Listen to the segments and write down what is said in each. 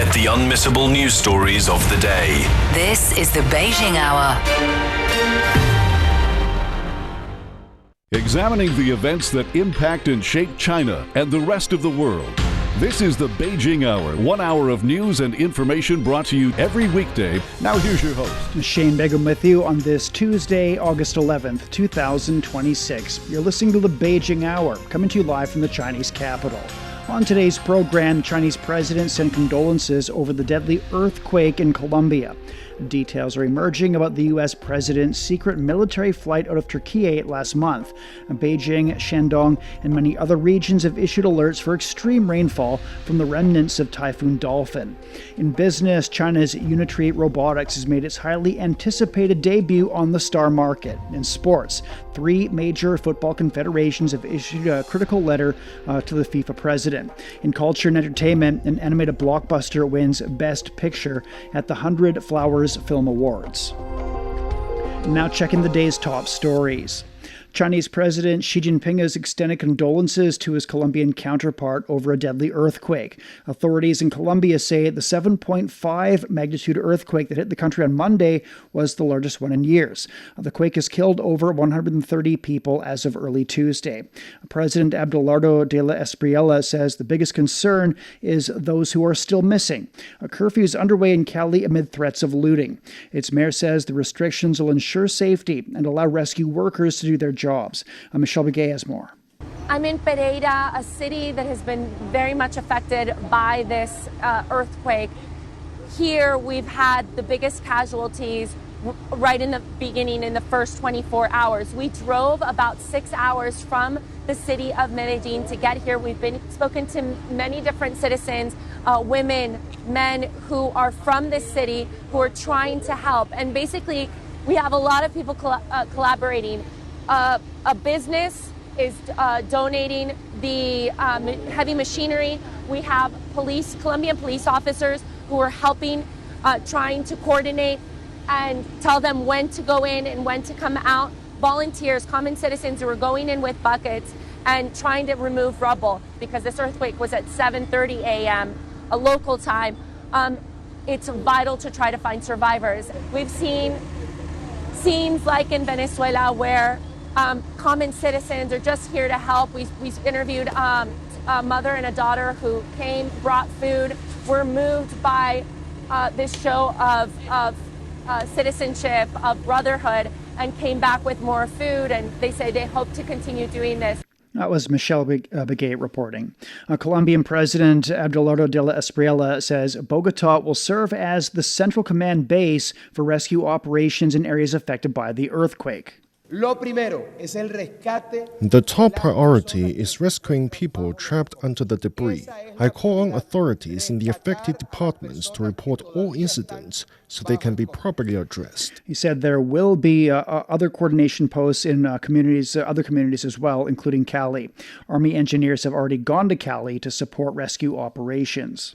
Get the unmissable news stories of the day. This is the Beijing Hour. Examining the events that impact and shape China and the rest of the world. This is the Beijing Hour, 1 hour of news and information brought to you every weekday. Now here's your host. Shane Begum with you on this Tuesday, August 11th, 2026. You're listening to the Beijing Hour, coming to you live from the Chinese capital. On today's program, the Chinese president sent condolences over the deadly earthquake in Colombia. Details are emerging about the U.S. president's secret military flight out of Turkey last month. Beijing, Shandong, and many other regions have issued alerts for extreme rainfall from the remnants of Typhoon Dolphin. In business, China's Unitree Robotics has made its highly anticipated debut on the star market. In sports, 3 major football confederations have issued a critical letter to the FIFA president. In culture and entertainment, an animated blockbuster wins Best Picture at the 100 Flowers Film Awards. Now checking the day's top stories. Chinese President Xi Jinping has extended condolences to his Colombian counterpart over a deadly earthquake. Authorities in Colombia say the 7.5-magnitude earthquake that hit the country on Monday was the largest one in years. The quake has killed over 130 people as of early Tuesday. President Abelardo de la Espriella says the biggest concern is those who are still missing. A curfew is underway in Cali amid threats of looting. Its mayor says the restrictions will ensure safety and allow rescue workers to do their jobs. Michelle Begay has more. I'm in Pereira, a city that has been very much affected by this earthquake. Here we've had the biggest casualties right in the beginning, in the first 24 hours. We drove about 6 hours from the city of Medellin to get here. We've spoken to many different citizens, women, men who are from this city who are trying to help. And basically, we have a lot of people collaborating. A business is donating the heavy machinery. We have Colombian police officers who are helping, trying to coordinate and tell them when to go in and when to come out. Volunteers, common citizens who are going in with buckets and trying to remove rubble because this earthquake was at 7:30 a.m. a local time. It's vital to try to find survivors. We've seen scenes like in Venezuela where common citizens are just here to help. We interviewed a mother and a daughter who came, brought food. We're moved by this show of citizenship, of brotherhood, and came back with more food. And they say they hope to continue doing this. That was Michelle Begay reporting. Colombian President Abelardo de la Espriella says Bogota will serve as the central command base for rescue operations in areas affected by the earthquake. The top priority is rescuing people trapped under the debris. I call on authorities in the affected departments to report all incidents so they can be properly addressed. He said there will be other coordination posts in other communities as well, including Cali. Army engineers have already gone to Cali to support rescue operations.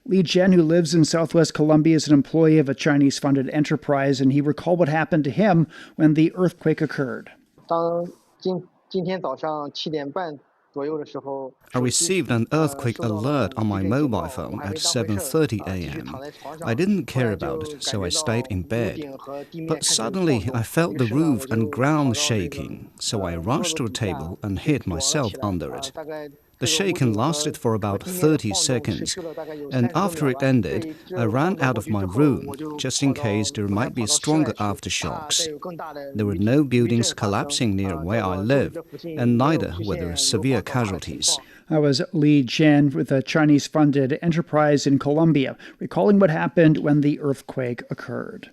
Li Jian, who lives in southwest Colombia, is an employee of a Chinese-funded enterprise, and he recalled what happened to him when the earthquake occurred. I received an earthquake alert on my mobile phone at 7:30 a.m. I didn't care about it, so I stayed in bed. But suddenly I felt the roof and ground shaking, so I rushed to a table and hid myself under it. The shaking lasted for about 30 seconds, and after it ended, I ran out of my room, just in case there might be stronger aftershocks. There were no buildings collapsing near where I live, and neither were there severe casualties. That was Li Jian with a Chinese-funded enterprise in Colombia, recalling what happened when the earthquake occurred.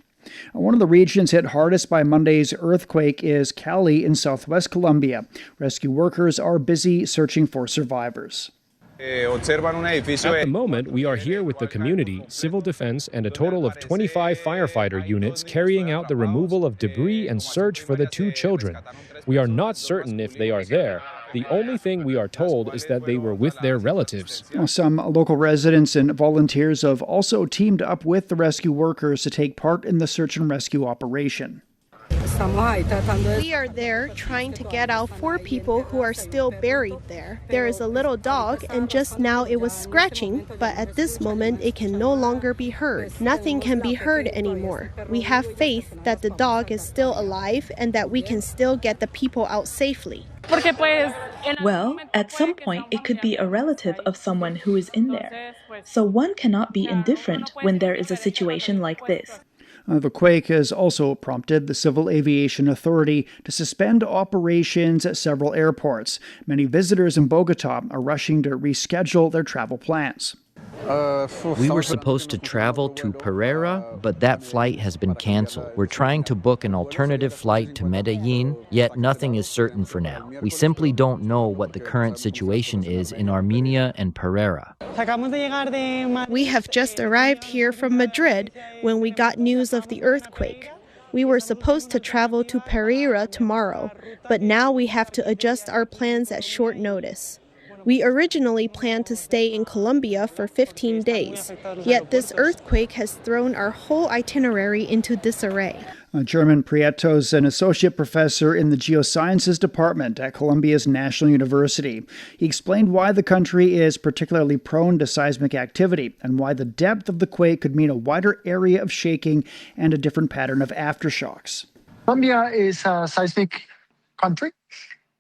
One of the regions hit hardest by Monday's earthquake is Cali in southwest Colombia. Rescue workers are busy searching for survivors. At the moment, we are here with the community, civil defense, and a total of 25 firefighter units carrying out the removal of debris and search for the 2 children. We are not certain if they are there. The only thing we are told is that they were with their relatives. Some local residents and volunteers have also teamed up with the rescue workers to take part in the search and rescue operation. We are there trying to get out 4 people who are still buried there. There is a little dog, and just now it was scratching, but at this moment it can no longer be heard. Nothing can be heard anymore. We have faith that the dog is still alive and that we can still get the people out safely. Well, at some point it could be a relative of someone who is in there. So one cannot be indifferent when there is a situation like this. The quake has also prompted the Civil Aviation Authority to suspend operations at several airports. Many visitors in Bogota are rushing to reschedule their travel plans. We were supposed to travel to Pereira, but that flight has been canceled. We're trying to book an alternative flight to Medellin, yet nothing is certain for now. We simply don't know what the current situation is in Armenia and Pereira. We have just arrived here from Madrid when we got news of the earthquake. We were supposed to travel to Pereira tomorrow, but now we have to adjust our plans at short notice. We originally planned to stay in Colombia for 15 days, yet this earthquake has thrown our whole itinerary into disarray. German Prieto is an associate professor in the geosciences department at Colombia's National University. He explained why the country is particularly prone to seismic activity and why the depth of the quake could mean a wider area of shaking and a different pattern of aftershocks. Colombia is a seismic country.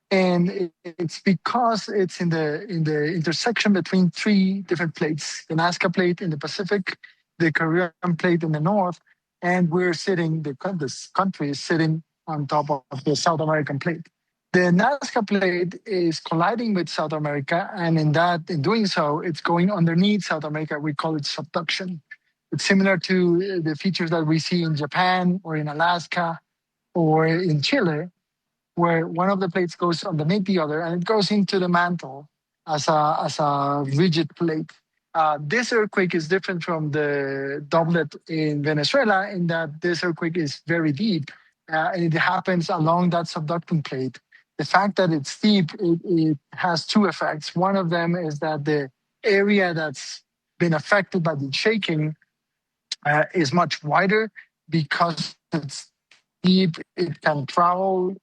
And it's because it's in the intersection between 3 different plates: the Nazca plate in the Pacific, the Caribbean plate in the north, and this country is sitting on top of the South American plate. The Nazca plate is colliding with South America, and in doing so, it's going underneath South America. We call it subduction. It's similar to the features that we see in Japan or in Alaska or in Chile, where one of the plates goes underneath the other, and it goes into the mantle as a rigid plate. This earthquake is different from the doublet in Venezuela in that this earthquake is very deep, and it happens along that subducting plate. The fact that it's deep, it has 2 effects. One of them is that the area that's been affected by the shaking is much wider because it's deep. It can travel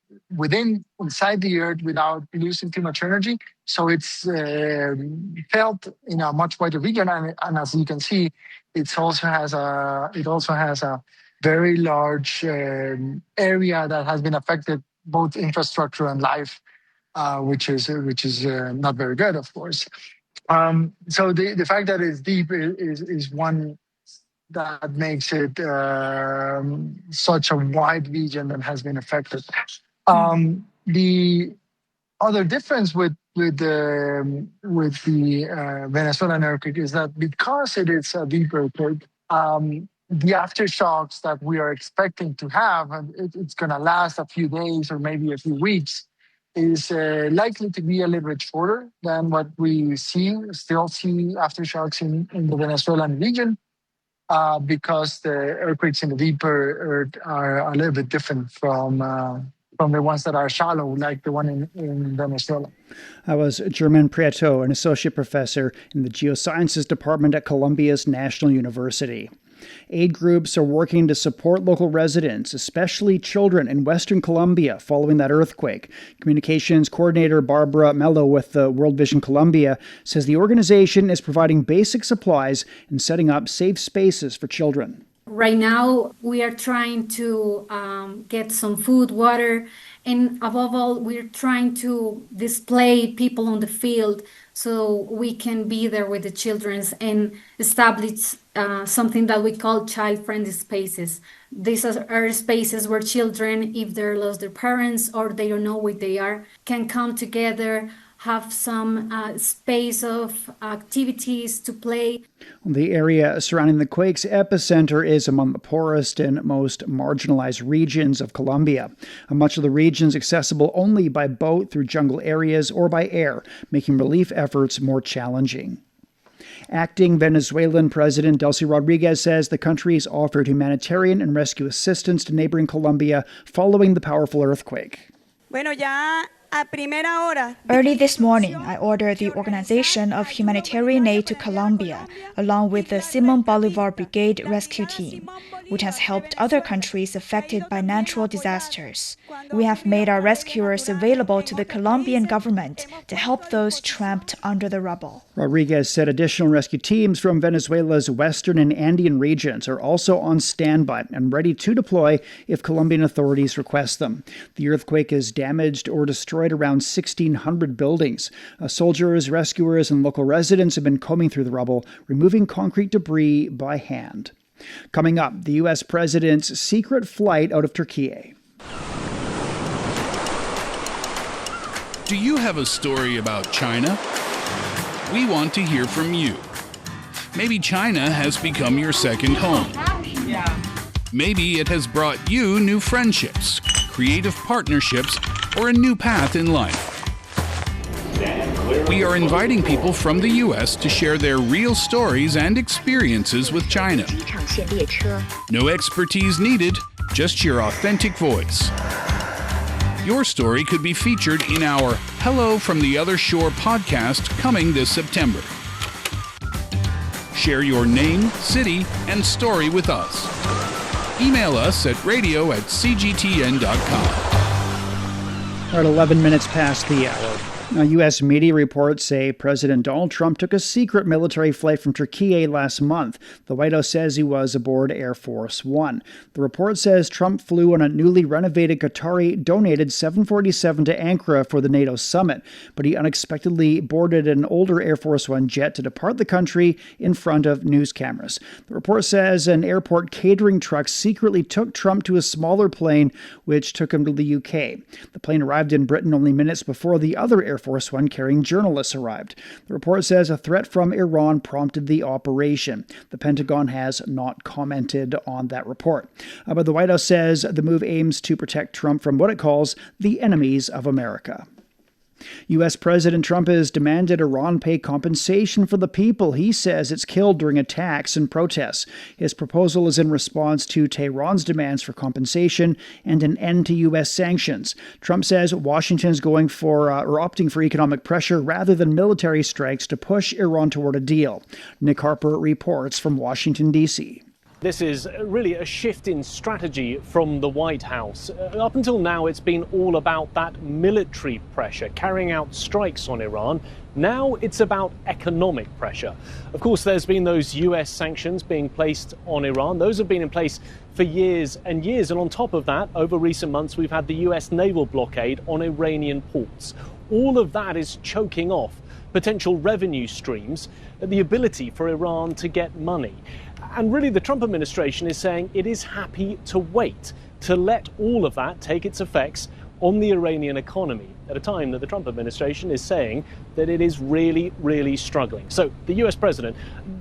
inside the earth without losing too much energy. So it's felt in a much wider region, and as you can see, it also has a very large area that has been affected, both infrastructure and life, which is not very good, of course. So the fact that it's deep is one that makes it such a wide region that has been affected. The other difference with the Venezuelan earthquake is that because it is a deep earthquake, the aftershocks that we are expecting to have, and it's going to last a few days or maybe a few weeks, is likely to be a little bit shorter than what we still see aftershocks in the Venezuelan region. Because the earthquakes in the deeper earth are a little bit different from the ones that are shallow, like the one in Venezuela. That was German Prieto, an associate professor in the geosciences department at Colombia's National University. Aid groups are working to support local residents, especially children in Western Colombia following that earthquake. Communications coordinator Barbara Mello with the World Vision Colombia says the organization is providing basic supplies and setting up safe spaces for children. Right now, we are trying to get some food, water, and above all, we're trying to display people on the field so we can be there with the children and establish something that we call child-friendly spaces. These are spaces where children, if they lost their parents or they don't know where they are, can come together, have some space of activities to play. The area surrounding the quake's epicenter is among the poorest and most marginalized regions of Colombia. Much of the region is accessible only by boat through jungle areas or by air, making relief efforts more challenging. Acting Venezuelan President Delcy Rodriguez says the country's offered humanitarian and rescue assistance to neighboring Colombia following the powerful earthquake. Early this morning, I ordered the organization of humanitarian aid to Colombia, along with the Simon Bolivar Brigade rescue team, which has helped other countries affected by natural disasters. We have made our rescuers available to the Colombian government to help those trapped under the rubble. Rodriguez said additional rescue teams from Venezuela's western and Andean regions are also on standby and ready to deploy if Colombian authorities request them. The earthquake has damaged or destroyed around 1,600 buildings. Soldiers, rescuers, and local residents have been combing through the rubble, removing concrete debris by hand. Coming up, the U.S. president's secret flight out of Turkey. Do you have a story about China? We want to hear from you. Maybe China has become your second home. Maybe it has brought you new friendships, creative partnerships, or a new path in life. We are inviting people from the U.S. to share their real stories and experiences with China. No expertise needed, just your authentic voice. Your story could be featured in our Hello from the Other Shore podcast coming this September. Share your name, city, and story with us. Email us at radio@cgtn.com. We're at 11 minutes past the hour. Now, U.S. media reports say President Donald Trump took a secret military flight from Turkey last month. The White House says he was aboard Air Force One. The report says Trump flew on a newly renovated Qatari-donated 747 to Ankara for the NATO summit, but he unexpectedly boarded an older Air Force One jet to depart the country in front of news cameras. The report says an airport catering truck secretly took Trump to a smaller plane, which took him to the UK. The plane arrived in Britain only minutes before the other Air Force One carrying journalists arrived. The report says a threat from Iran prompted the operation. The Pentagon has not commented on that report. But the White House says the move aims to protect Trump from what it calls the enemies of America. U.S. President Trump has demanded Iran pay compensation for the people he says it's killed during attacks and protests. His proposal is in response to Tehran's demands for compensation and an end to U.S. sanctions. Trump says Washington is going for or opting for economic pressure rather than military strikes to push Iran toward a deal. Nick Harper reports from Washington, D.C. This is really a shift in strategy from the White House. Up until now, it's been all about that military pressure, carrying out strikes on Iran. Now it's about economic pressure. Of course, there's been those US sanctions being placed on Iran. Those have been in place for years and years. And on top of that, over recent months, we've had the US naval blockade on Iranian ports. All of that is choking off potential revenue streams, the ability for Iran to get money. And really, the Trump administration is saying it is happy to wait, to let all of that take its effects on the Iranian economy at a time that the Trump administration is saying that it is really, really struggling. So the US president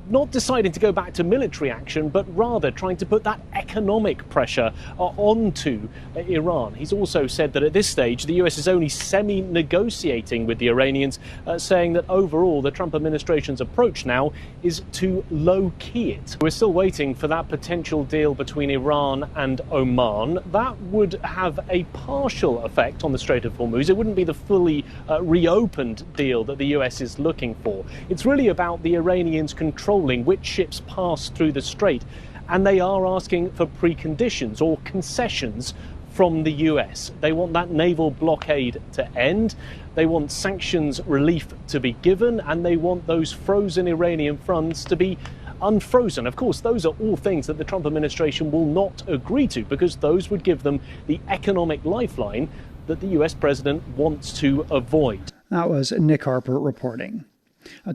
not deciding to go back to military action, but rather trying to put that economic pressure onto Iran. He's also said that at this stage, the US is only semi-negotiating with the Iranians, saying that overall the Trump administration's approach now is to low-key it. We're still waiting for that potential deal between Iran and Oman. That would have a partial effect on the Strait of Hormuz. It wouldn't be the fully reopened deal that the US is looking for. It's really about the Iranians controlling which ships pass through the strait, and they are asking for preconditions or concessions from the US. They want that naval blockade to end, they want sanctions relief to be given, and they want those frozen Iranian funds to be unfrozen. Of course, those are all things that the Trump administration will not agree to, because those would give them the economic lifeline that the US president wants to avoid. That was Nick Harper reporting.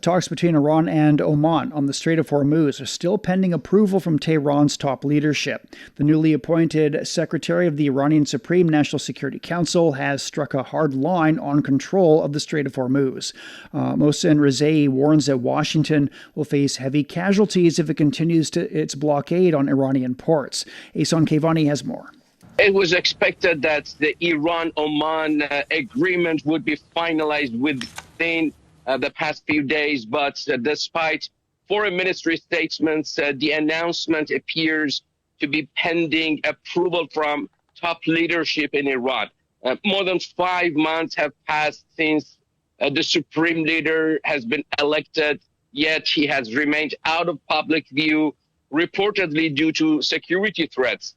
Talks between Iran and Oman on the Strait of Hormuz are still pending approval from Tehran's top leadership. The newly appointed Secretary of the Iranian Supreme National Security Council has struck a hard line on control of the Strait of Hormuz. Mohsen Rezai warns that Washington will face heavy casualties if it continues its blockade on Iranian ports. Ehsan Kevani has more. It was expected that the Iran-Oman agreement would be finalized within the past few days, but despite foreign ministry statements, the announcement appears to be pending approval from top leadership in Iran. More than 5 months have passed since the supreme leader has been elected, yet he has remained out of public view, reportedly due to security threats.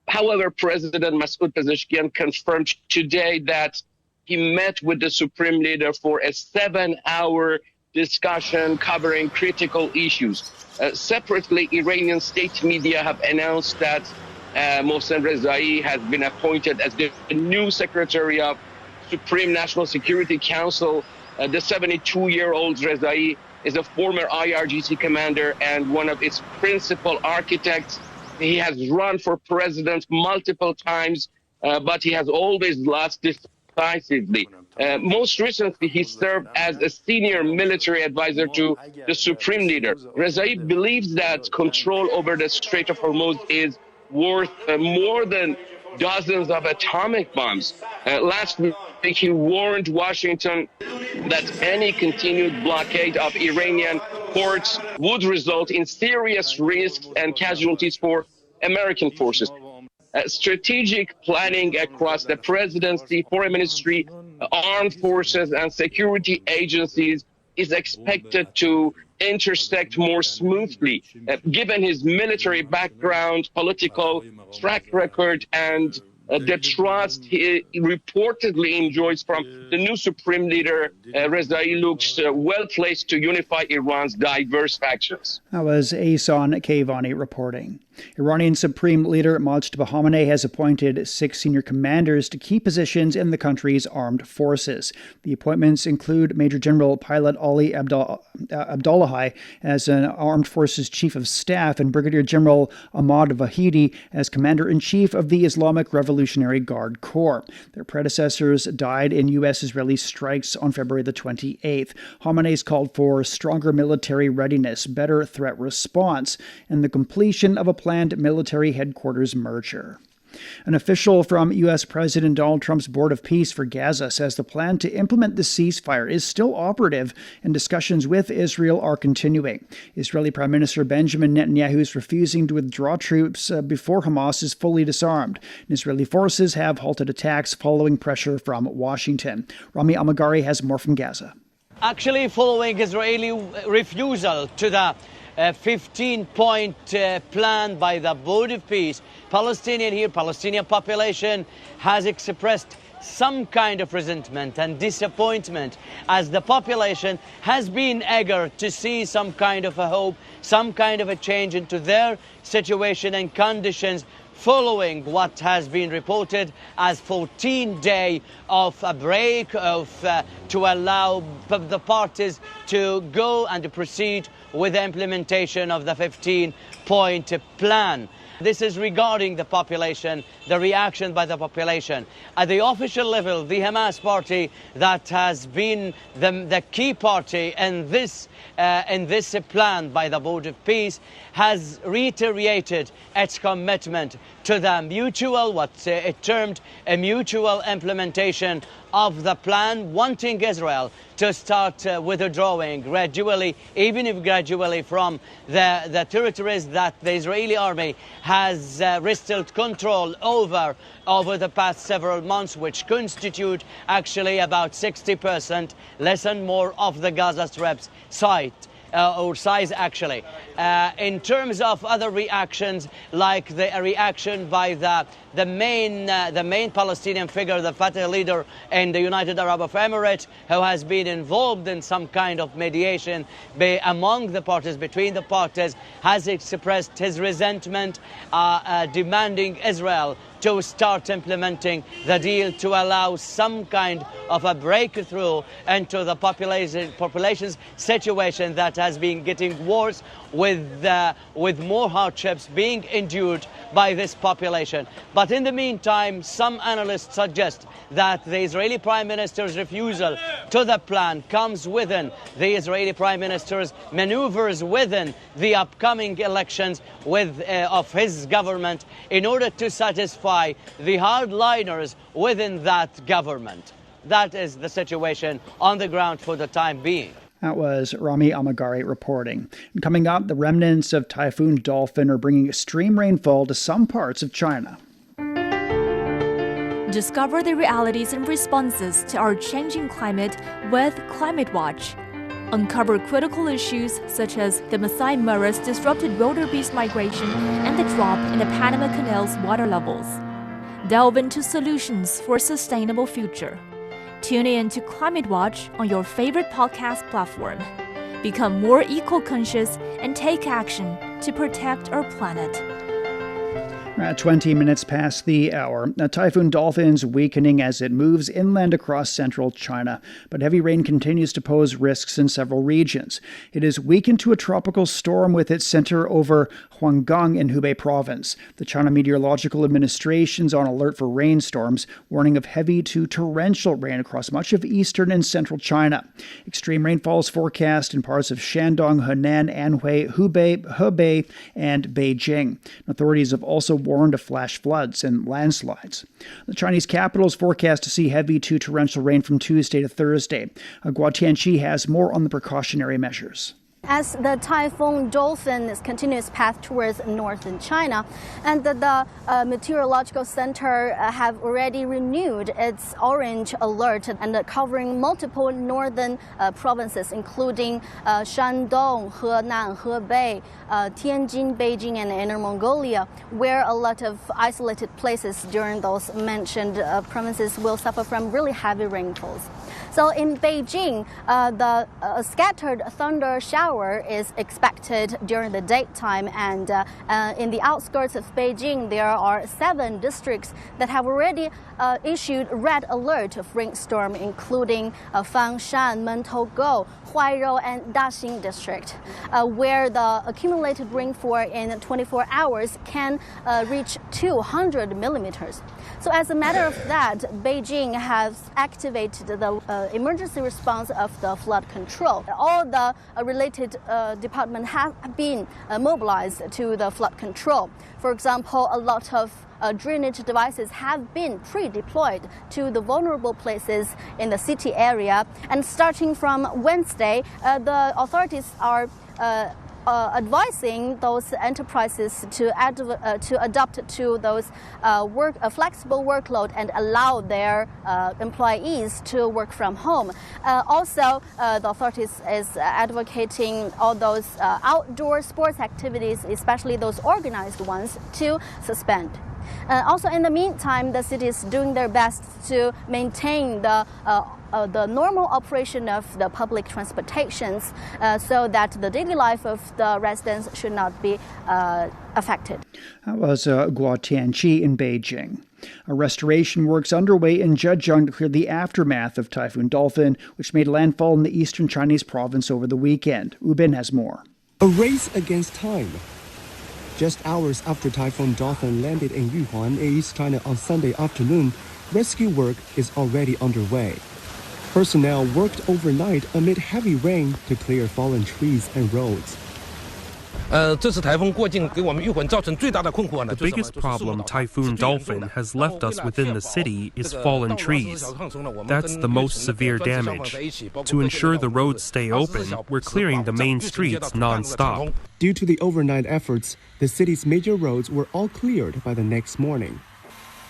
However, President Masoud Pezeshkian confirmed today that he met with the supreme leader for a 7-hour discussion covering critical issues. Separately, Iranian state media have announced that Mohsen Rezai has been appointed as the new Secretary of Supreme National Security Council. The 72-year-old Rezai is a former IRGC commander and one of its principal architects. He has run for president multiple times, but he has always lost decisively. Most recently, he served as a senior military advisor to the supreme leader. Rezai believes that control over the Strait of Hormuz is worth more than dozens of atomic bombs. Last week, he warned Washington that any continued blockade of Iranian ports would result in serious risks and casualties for American forces. Strategic planning across the presidency, foreign ministry, armed forces, and security agencies is expected to intersect more smoothly, given his military background, political track record, and the trust he reportedly enjoys from the new supreme leader. Rezai looks well placed to unify Iran's diverse factions. That was Ahsan Kayvani reporting. Iranian Supreme Leader Mojtaba Khamenei has appointed 6 senior commanders to key positions in the country's armed forces. The appointments include Major General Pilot Ali Abdullahi as an Armed Forces Chief of Staff and Brigadier General Ahmad Vahidi as Commander-in-Chief of the Islamic Revolutionary Guard Corps. Their predecessors died in U.S.-Israeli strikes on February the 28th. Khamenei's called for stronger military readiness, better threat response, and the completion of a planned military headquarters merger. An official from U.S. President Donald Trump's Board of Peace for Gaza says the plan to implement the ceasefire is still operative and discussions with Israel are continuing. Israeli Prime Minister Benjamin Netanyahu is refusing to withdraw troops before Hamas is fully disarmed. And Israeli forces have halted attacks following pressure from Washington. Rami Amagari has more from Gaza. Actually, following Israeli refusal to the 15-point plan by the Board of Peace, Palestinian population has expressed some kind of resentment and disappointment, as the population has been eager to see some kind of a hope, some kind of a change into their situation and conditions following what has been reported as 14-day of a break to allow the parties to go and proceed with the implementation of the 15-point plan. This is regarding the population, the reaction by the population. At the official level, the Hamas party, that has been the key party in this plan by the Board of Peace, has reiterated its commitment to the mutual, what it termed a mutual implementation of the plan, wanting Israel to start withdrawing gradually, even if gradually, from the territories that the Israeli army has wrested control over the past several months, which constitute actually about 60%, less and more, of the Gaza Strip's site. Or size, actually. In terms of other reactions, like the reaction by the main Palestinian figure, the Fatah leader in the United Arab Emirates, who has been involved in some kind of mediation among the parties, between the parties, has expressed his resentment, demanding Israel to start implementing the deal to allow some kind of a breakthrough into the population's situation that has been getting worse, with more hardships being endured by this population. But in the meantime, some analysts suggest that the Israeli Prime Minister's refusal to the plan comes within the Israeli Prime Minister's maneuvers within the upcoming elections of his government in order to satisfy the hardliners within that government. That is the situation on the ground for the time being. That was Rami Amagari reporting. And coming up, the remnants of Typhoon Dolphin are bringing extreme rainfall to some parts of China. Discover the realities and responses to our changing climate with Climate Watch. Uncover critical issues such as the Masai Mara's disrupted wildebeest migration and the drop in the Panama Canal's water levels. Delve into solutions for a sustainable future. Tune in to Climate Watch on your favorite podcast platform. Become more eco-conscious and take action to protect our planet. 20 minutes past the hour. Typhoon Dolphin's weakening as it moves inland across central China, but heavy rain continues to pose risks in several regions. It is weakened to a tropical storm with its center over Huanggang in Hubei province. The China Meteorological Administration is on alert for rainstorms, warning of heavy to torrential rain across much of eastern and central China. Extreme rainfall is forecast in parts of Shandong, Henan, Anhui, Hebei, and Beijing. Authorities have also warned of flash floods and landslides. The Chinese capital is forecast to see heavy to torrential rain from Tuesday to Thursday. Guo Tianqi has more on the precautionary measures. As the Typhoon Dolphin continues path towards northern China, and the Meteorological Center have already renewed its orange alert and covering multiple northern provinces, including Shandong, Henan, Hebei, Tianjin, Beijing, and Inner Mongolia, where a lot of isolated places during those mentioned provinces will suffer from really heavy rainfalls. So in Beijing, the scattered thunder shower is expected during the daytime, and in the outskirts of Beijing, there are 7 districts that have already issued red alert of rainstorm, including Fangshan, Mentogou, Huairou, and Daxing district, where the accumulated rainfall in 24 hours can reach 200 millimeters. So as a matter of that, Beijing has activated the emergency response of the flood control. All the related departments have been mobilized to the flood control. For example, a lot of drainage devices have been pre-deployed to the vulnerable places in the city area. And starting from Wednesday, the authorities are advising those enterprises to adapt to those flexible workload and allow their employees to work from home. Also, the authorities is advocating all those outdoor sports activities, especially those organized ones, to suspend. Also, in the meantime, the city is doing their best to maintain the normal operation of the public transportations so that the daily life of the residents should not be affected. That was Guo Tianqi in Beijing. Restoration works underway in Zhejiang to clear the aftermath of Typhoon Dolphin, which made landfall in the eastern Chinese province over the weekend. Ubin has more. A race against time. Just hours after Typhoon Dolphin landed in Yuhuan, East China on Sunday afternoon, rescue work is already underway. Personnel worked overnight amid heavy rain to clear fallen trees and roads. The biggest problem Typhoon Dolphin has left us within the city is fallen trees. That's the most severe damage. To ensure the roads stay open, we're clearing the main streets non-stop. Due to the overnight efforts, the city's major roads were all cleared by the next morning.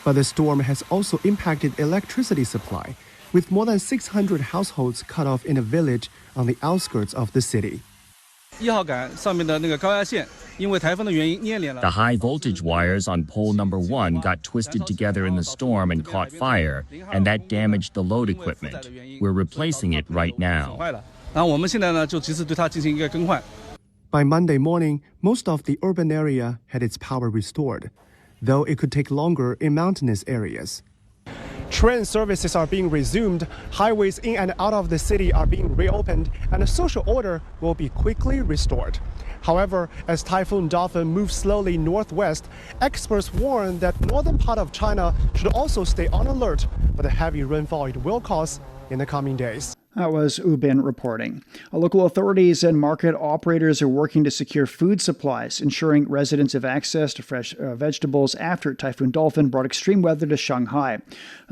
But the storm has also impacted electricity supply, with more than 600 households cut off in a village on the outskirts of the city. The high voltage wires on pole number 1 got twisted together in the storm and caught fire, and that damaged the load equipment. We're replacing it right now. By Monday morning, most of the urban area had its power restored, though it could take longer in mountainous areas. Train services are being resumed, highways in and out of the city are being reopened, and a social order will be quickly restored. However, as Typhoon Dolphin moves slowly northwest, experts warn that northern part of China should also stay on alert for the heavy rainfall it will cause in the coming days. That was Ubin reporting. Local authorities and market operators are working to secure food supplies, ensuring residents have access to fresh vegetables after Typhoon Dolphin brought extreme weather to Shanghai.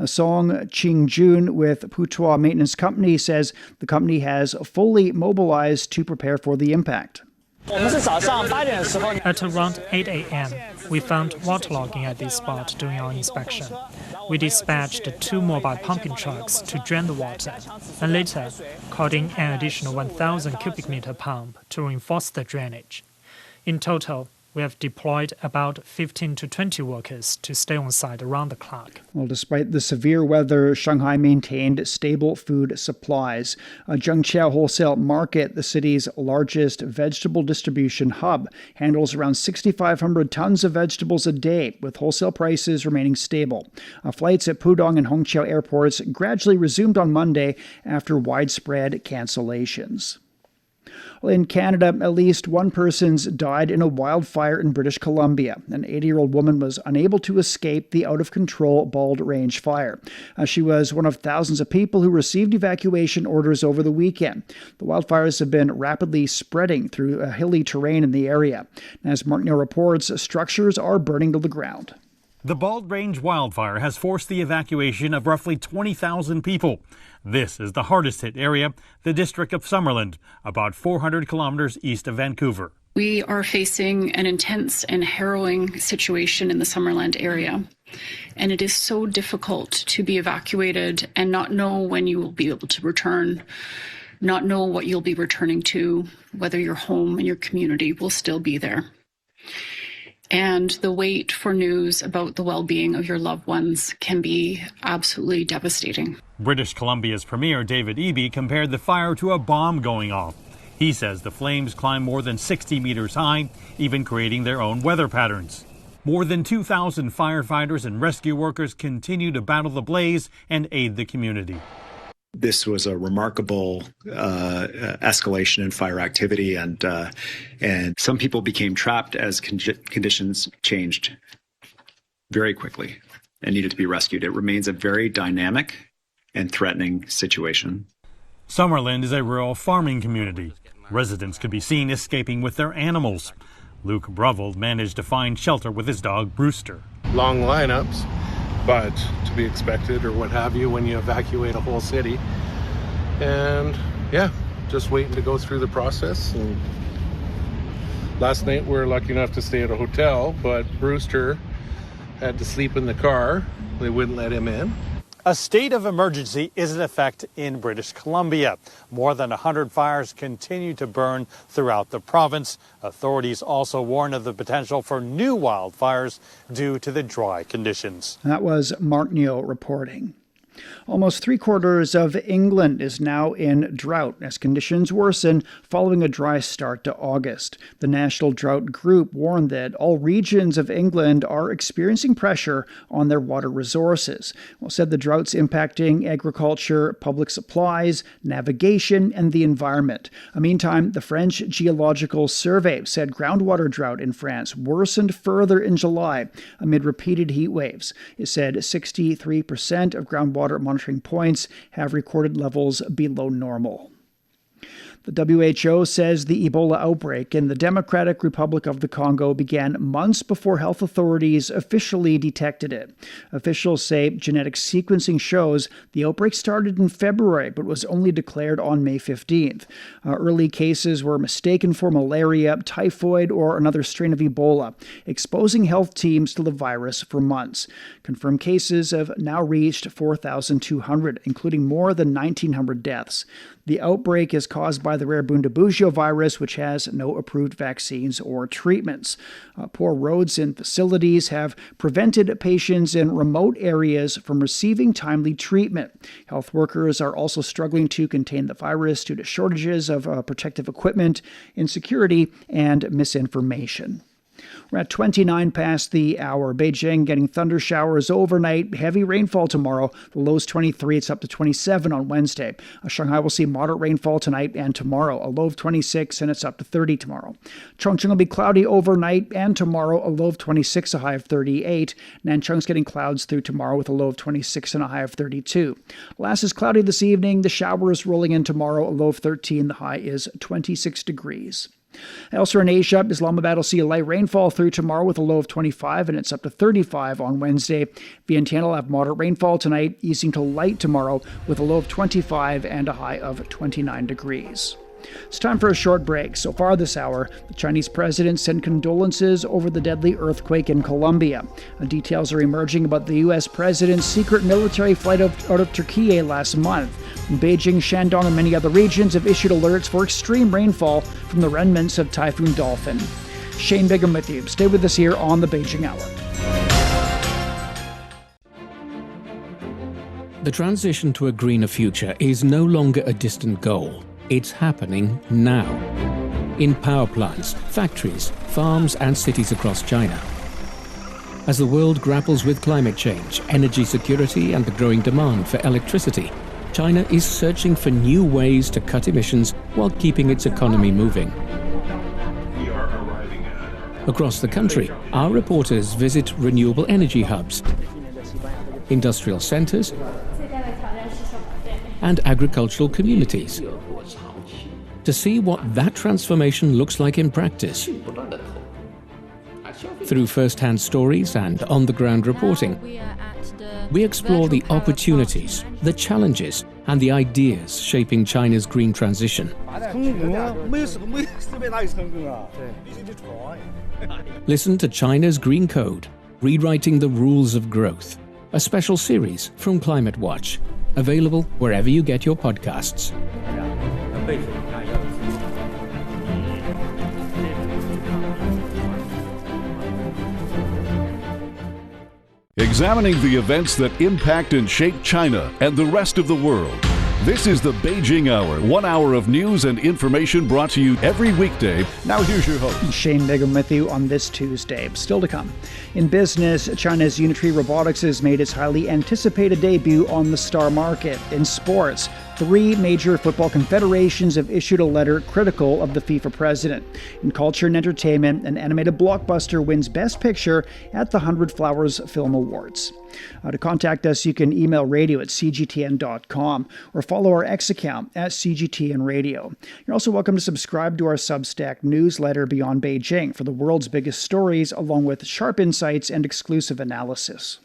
Song Qingjun with Putuo Maintenance Company says the company has fully mobilized to prepare for the impact. At around 8 a.m., we found waterlogging at this spot during our inspection. we dispatched 2 mobile pumping trucks to drain the water, and later called in an additional 1,000 cubic meter pump to reinforce the drainage. In total, we have deployed about 15 to 20 workers to stay on site around the clock. Well, despite the severe weather, Shanghai maintained stable food supplies. Zhengqiao Wholesale Market, the city's largest vegetable distribution hub, handles around 6,500 tons of vegetables a day, with wholesale prices remaining stable. Flights at Pudong and Hongqiao airports gradually resumed on Monday after widespread cancellations. In Canada, at least one person's died in a wildfire in British Columbia. An 80-year-old woman was unable to escape the out-of-control Bald Range fire. She was one of thousands of people who received evacuation orders over the weekend. The wildfires have been rapidly spreading through a hilly terrain in the area. As Mark Neal reports, structures are burning to the ground. The Bald Range wildfire has forced the evacuation of roughly 20,000 people. This is the hardest hit area, the district of Summerland, about 400 kilometers east of Vancouver. We are facing an intense and harrowing situation in the Summerland area, and it is so difficult to be evacuated and not know when you will be able to return, not know what you'll be returning to, whether your home and your community will still be there. And the wait for news about the well-being of your loved ones can be absolutely devastating. British Columbia's Premier David Eby compared the fire to a bomb going off. He says the flames climbed more than 60 meters high, even creating their own weather patterns. More than 2,000 firefighters and rescue workers continue to battle the blaze and aid the community. This was a remarkable escalation in fire activity, and some people became trapped as conditions changed very quickly and needed to be rescued. It remains a very dynamic and threatening situation. Summerland is a rural farming community. Residents could be seen escaping with their animals. Luke Bruveld managed to find shelter with his dog Brewster. Long lineups, but to be expected or what have you when you evacuate a whole city. And yeah, just waiting to go through the process. And last night we were lucky enough to stay at a hotel, but Brewster had to sleep in the car. They wouldn't let him in. A state of emergency is in effect in British Columbia. More than 100 fires continue to burn throughout the province. Authorities also warn of the potential for new wildfires due to the dry conditions. That was Mark Neal reporting. Almost 3/4 of England is now in drought as conditions worsen following a dry start to August. The National Drought Group warned that all regions of England are experiencing pressure on their water resources. Well, said the drought's impacting agriculture, public supplies, navigation, and the environment. Meantime, the French Geological Survey said groundwater drought in France worsened further in July amid repeated heat waves. It said 63% of groundwater monitoring points have recorded levels below normal. The WHO says the Ebola outbreak in the Democratic Republic of the Congo began months before health authorities officially detected it. Officials say genetic sequencing shows the outbreak started in February but was only declared on May 15th. Early cases were mistaken for malaria, typhoid, or another strain of Ebola, exposing health teams to the virus for months. Confirmed cases have now reached 4,200, including more than 1,900 deaths. The outbreak is caused by the rare Bundibugyo virus, which has no approved vaccines or treatments. Poor roads and facilities have prevented patients in remote areas from receiving timely treatment. Health workers are also struggling to contain the virus due to shortages of protective equipment, insecurity, and misinformation. We're at 29 past the hour. Beijing getting thunder showers overnight. Heavy rainfall tomorrow. The low's 23. It's up to 27 on Wednesday. Shanghai will see moderate rainfall tonight and tomorrow. A low of 26 and it's up to 30 tomorrow. Chongqing will be cloudy overnight and tomorrow. A low of 26, a high of 38. Nanchung's getting clouds through tomorrow with a low of 26 and a high of 32. Last is cloudy this evening. The showers rolling in tomorrow. A low of 13. The high is 26 degrees. Elsewhere in Asia, Islamabad will see a light rainfall through tomorrow with a low of 25 and it's up to 35 on Wednesday. Vientiane will have moderate rainfall tonight, easing to light tomorrow with a low of 25 and a high of 29 degrees. It's time for a short break. So far this hour, the Chinese president sent condolences over the deadly earthquake in Colombia. Details are emerging about the U.S. president's secret military flight out of Turkey last month. Beijing, Shandong, and many other regions have issued alerts for extreme rainfall from the remnants of Typhoon Dolphin. Shane Bigham with you. Stay with us here on the Beijing Hour. The transition to a greener future is no longer a distant goal. It's happening now. In power plants, factories, farms, and cities across China. As the world grapples with climate change, energy security, and the growing demand for electricity, China is searching for new ways to cut emissions while keeping its economy moving. Across the country, our reporters visit renewable energy hubs, industrial centers, and agricultural communities to see what that transformation looks like in practice. Through first-hand stories and on-the-ground reporting, we explore the opportunities, the challenges, and the ideas shaping China's green transition. Listen to China's Green Code, Rewriting the Rules of Growth, a special series from Climate Watch, available wherever you get your podcasts. Examining the events that impact and shape China and the rest of the world. This is the Beijing Hour, 1 hour of news and information brought to you every weekday. Now here's your host. Shane Bigham with you on this Tuesday. Still to come. In business, China's Unitary Robotics has made its highly anticipated debut on the star market. In sports, 3 major football confederations have issued a letter critical of the FIFA president. In culture and entertainment, an animated blockbuster wins Best Picture at the 100 Flowers Film Awards. To contact us, you can email radio@cgtn.com or follow our X account @CGTNradio. You're also welcome to subscribe to our Substack newsletter Beyond Beijing for the world's biggest stories, along with sharp insights and exclusive analysis.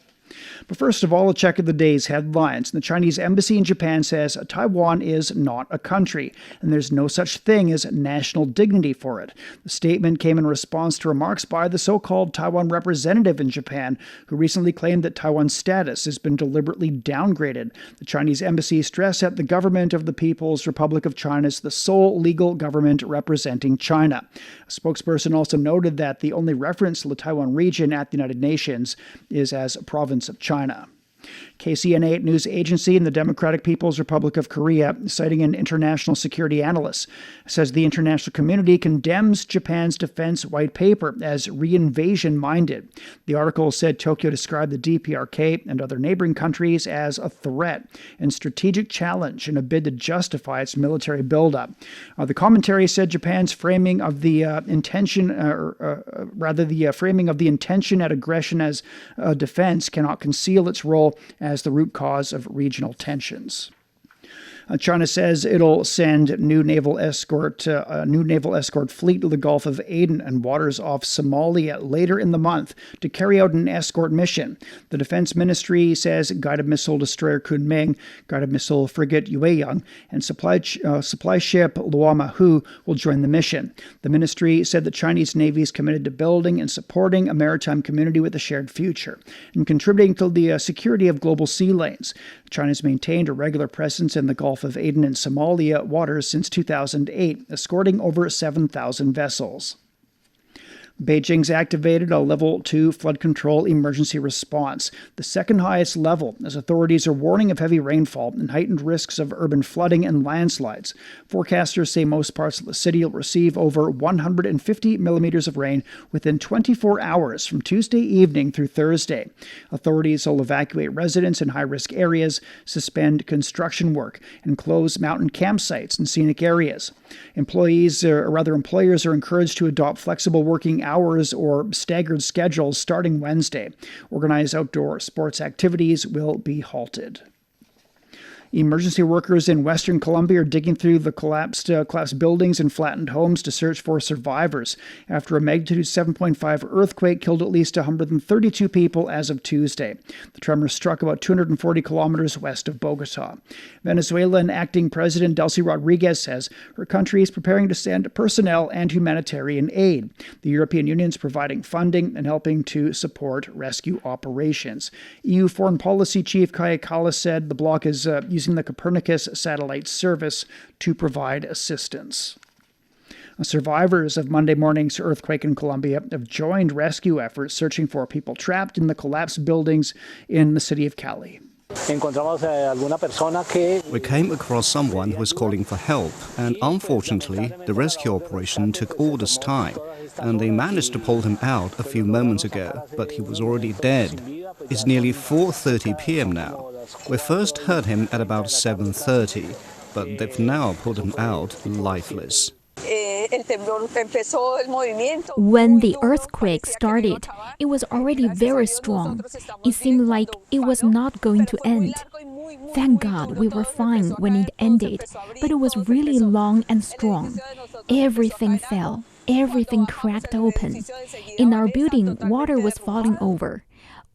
But first of all, a check of the day's headlines. The Chinese embassy in Japan says Taiwan is not a country, and there's no such thing as national dignity for it. The statement came in response to remarks by the so-called Taiwan representative in Japan, who recently claimed that Taiwan's status has been deliberately downgraded. The Chinese embassy stressed that the government of the People's Republic of China is the sole legal government representing China. A spokesperson also noted that the only reference to the Taiwan region at the United Nations is as a province of China. KCNA news agency in the Democratic People's Republic of Korea, citing an international security analyst, says the international community condemns Japan's defense white paper as re-invasion-minded. The article said Tokyo described the DPRK and other neighboring countries as a threat and strategic challenge in a bid to justify its military buildup. The commentary said Japan's framing of the intention at aggression as defense cannot conceal its role as the root cause of regional tensions. China says it'll send a new naval escort fleet to the Gulf of Aden and waters off Somalia later in the month to carry out an escort mission. The Defense Ministry says guided missile destroyer Kunming, guided missile frigate Yueyang, and supply ship Luamahu will join the mission. The ministry said the Chinese Navy is committed to building and supporting a maritime community with a shared future and contributing to the security of global sea lanes. China's maintained a regular presence in the Gulf of Aden and Somalia waters since 2008, escorting over 7,000 vessels. Beijing's activated a Level 2 flood control emergency response, the second highest level, as authorities are warning of heavy rainfall and heightened risks of urban flooding and landslides. Forecasters say most parts of the city will receive over 150 millimeters of rain within 24 hours from Tuesday evening through Thursday. Authorities will evacuate residents in high-risk areas, suspend construction work, and close mountain campsites and scenic areas. Employers are encouraged to adopt flexible working hours or staggered schedules starting Wednesday. Organized outdoor sports activities will be halted. Emergency workers in western Colombia are digging through the collapsed buildings and flattened homes to search for survivors after a magnitude 7.5 earthquake killed at least 132 people as of Tuesday. The tremor struck about 240 kilometers west of Bogota. Venezuelan acting President Delcy Rodriguez says her country is preparing to send personnel and humanitarian aid. The European Union is providing funding and helping to support rescue operations. EU Foreign Policy Chief Kaja Kallas said the bloc is using the Copernicus satellite service to provide assistance. Survivors of Monday morning's earthquake in Colombia have joined rescue efforts searching for people trapped in the collapsed buildings in the city of Cali. We came across someone who was calling for help, and unfortunately, the rescue operation took all this time, and they managed to pull him out a few moments ago, but he was already dead. It's nearly 4:30 p.m. now. We first heard him at about 7:30, but they've now pulled him out lifeless. When the earthquake started, it was already very strong. It seemed like it was not going to end. Thank God we were fine when it ended, but it was really long and strong. Everything fell. Everything cracked open. In our building, water was falling over.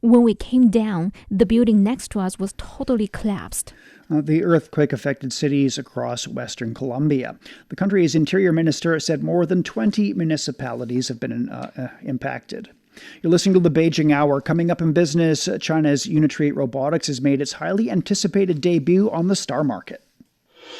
When we came down, the building next to us was totally collapsed. The earthquake affected cities across western Colombia. The country's interior minister said more than 20 municipalities have been impacted. You're listening to the Beijing Hour. Coming up in business, China's Unitree Robotics has made its highly anticipated debut on the star market.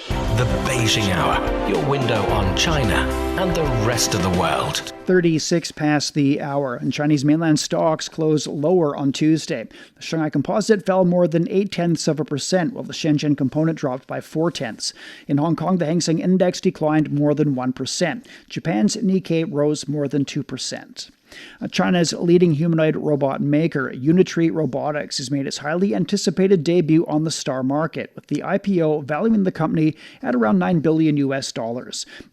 The Beijing Hour, your window on China and the rest of the world. 36 past the hour, and Chinese mainland stocks closed lower on Tuesday. The Shanghai Composite fell more than 0.8%, while the Shenzhen Component dropped by 0.4. In Hong Kong, the Hang Seng Index declined more than 1%. Japan's Nikkei rose more than 2%. China's leading humanoid robot maker, Unitree Robotics, has made its highly anticipated debut on the star market, with the IPO valuing the company at around $9 billion.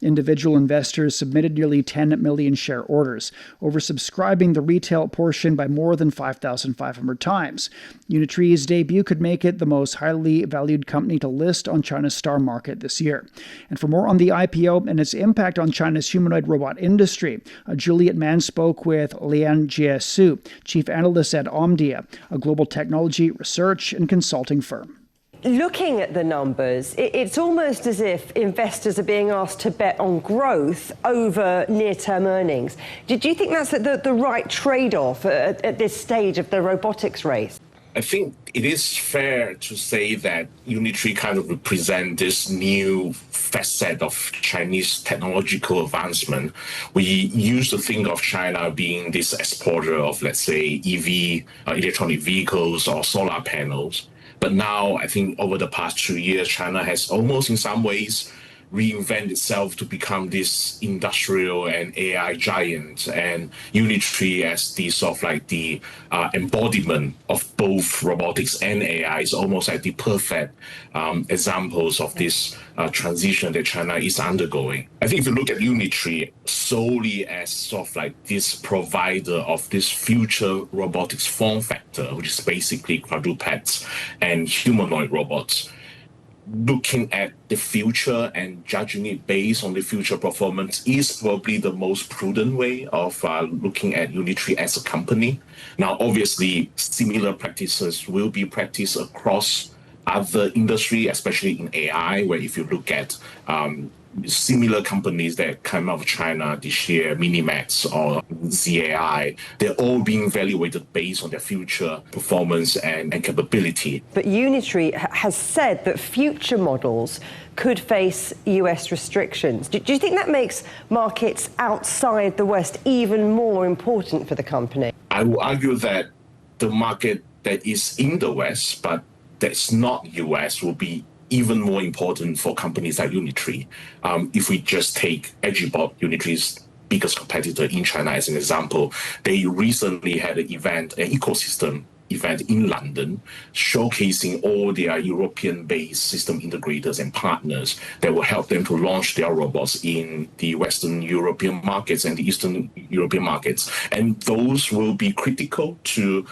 Individual investors submitted nearly 10 million share orders, oversubscribing the retail portion by more than 5,500 times. Unitree's debut could make it the most highly valued company to list on China's star market this year. And for more on the IPO and its impact on China's humanoid robot industry, Juliet Mann spoke with Lian Jiesu, chief analyst at Omdia, a global technology research and consulting firm. Looking at the numbers, it's almost as if investors are being asked to bet on growth over near-term earnings. Do you think that's the right trade-off at this stage of the robotics race? I think it is fair to say that Unitree kind of represent this new facet of Chinese technological advancement. We used to think of China being this exporter of, let's say, EV, electronic vehicles or solar panels. But now, I think over the past 2 years, China has almost in some ways reinvent itself to become this industrial and AI giant, and Unitree as the sort of like the embodiment of both robotics and AI is almost like the perfect examples of this transition that China is undergoing. I think if you look at Unitree solely as sort of like this provider of this future robotics form factor, which is basically quadrupeds and humanoid robots, looking at the future and judging it based on the future performance is probably the most prudent way of looking at Unitree as a company. Now, obviously, similar practices will be practiced across other industry, especially in AI, where if you look at similar companies that came out of China this year, Minimax or ZAI, they're all being evaluated based on their future performance and capability. But Unitree has said that future models could face US restrictions. Do you think that makes markets outside the West even more important for the company? I will argue that the market that is in the West, but that's not US, will be even more important for companies like Unitree. If we just take Edgibot, Unitree's biggest competitor in China as an example, they recently had an event, an ecosystem event in London, showcasing all their European-based system integrators and partners that will help them to launch their robots in the Western European markets and the Eastern European markets. And those will be critical to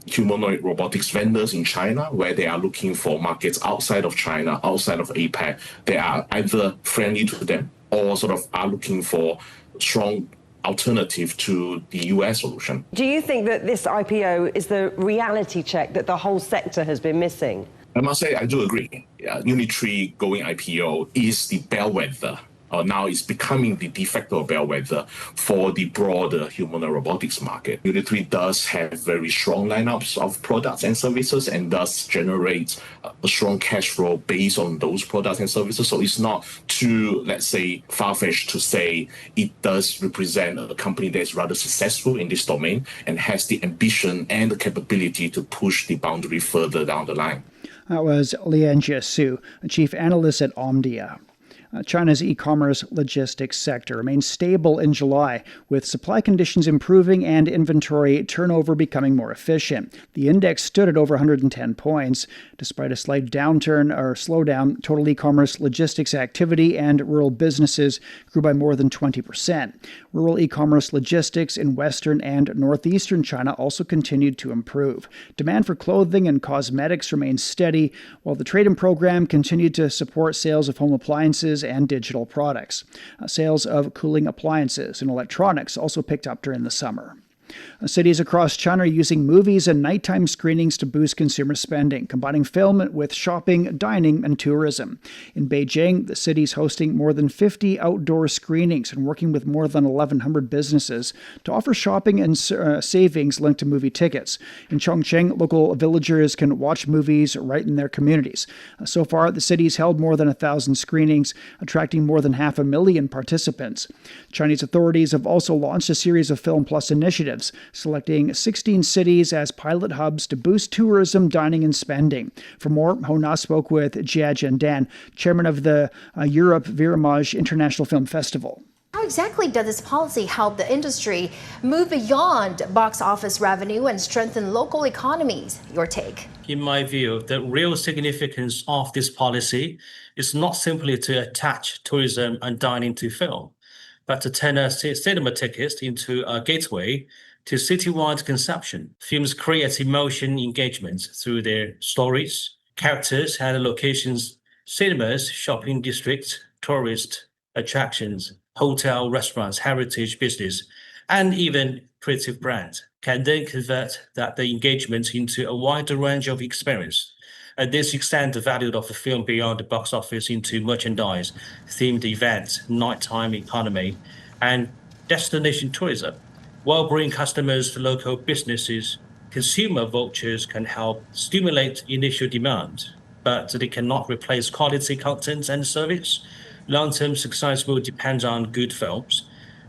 humanoid robotics vendors in China, where they are looking for markets outside of China, outside of APAC. They are either friendly to them or sort of are looking for strong alternative to the US solution. Do you think that this IPO is the reality check that the whole sector has been missing? I must say, I do agree. Unitree going IPO is the bellwether. Now it's becoming the de facto bellwether for the broader humanoid robotics market. Unitree does have very strong lineups of products and services and thus generate a strong cash flow based on those products and services. So it's not too, let's say, far-fetched to say it does represent a company that's rather successful in this domain and has the ambition and the capability to push the boundary further down the line. That was Lianjie Su, a chief analyst at Omdia. China's e-commerce logistics sector remains stable in July, with supply conditions improving and inventory turnover becoming more efficient. The index stood at over 110 points. Despite a slight slowdown, total e-commerce logistics activity and rural businesses grew by more than 20%. Rural e-commerce logistics in western and northeastern China also continued to improve. Demand for clothing and cosmetics remained steady, while the trade-in program continued to support sales of home appliances and digital products. Sales of cooling appliances and electronics also picked up during the summer. Cities across China are using movies and nighttime screenings to boost consumer spending, combining film with shopping, dining, and tourism. In Beijing, the city is hosting more than 50 outdoor screenings and working with more than 1,100 businesses to offer shopping and savings linked to movie tickets. In Chongqing, local villagers can watch movies right in their communities. So far, the city's held more than 1,000 screenings, attracting more than 500,000 participants. Chinese authorities have also launched a series of Film Plus initiatives, selecting 16 cities as pilot hubs to boost tourism, dining, and spending. For more, Ho Na spoke with Jia Zhendan, chairman of the Europe Viramage International Film Festival. How exactly does this policy help the industry move beyond box office revenue and strengthen local economies? Your take? In my view, the real significance of this policy is not simply to attach tourism and dining to film, but to turn cinema tickets into a gateway to citywide consumption. Films create emotion engagement through their stories, characters, and locations. Cinemas, shopping districts, tourist attractions, hotel, restaurants, heritage business, and even creative brands can then convert the engagement into a wider range of experience. This extends the value of the film beyond the box office into merchandise, themed events, nighttime economy, and destination tourism. While bringing customers to local businesses, consumer vouchers can help stimulate initial demand, but they cannot replace quality content and service. Long-term success will depend on good films,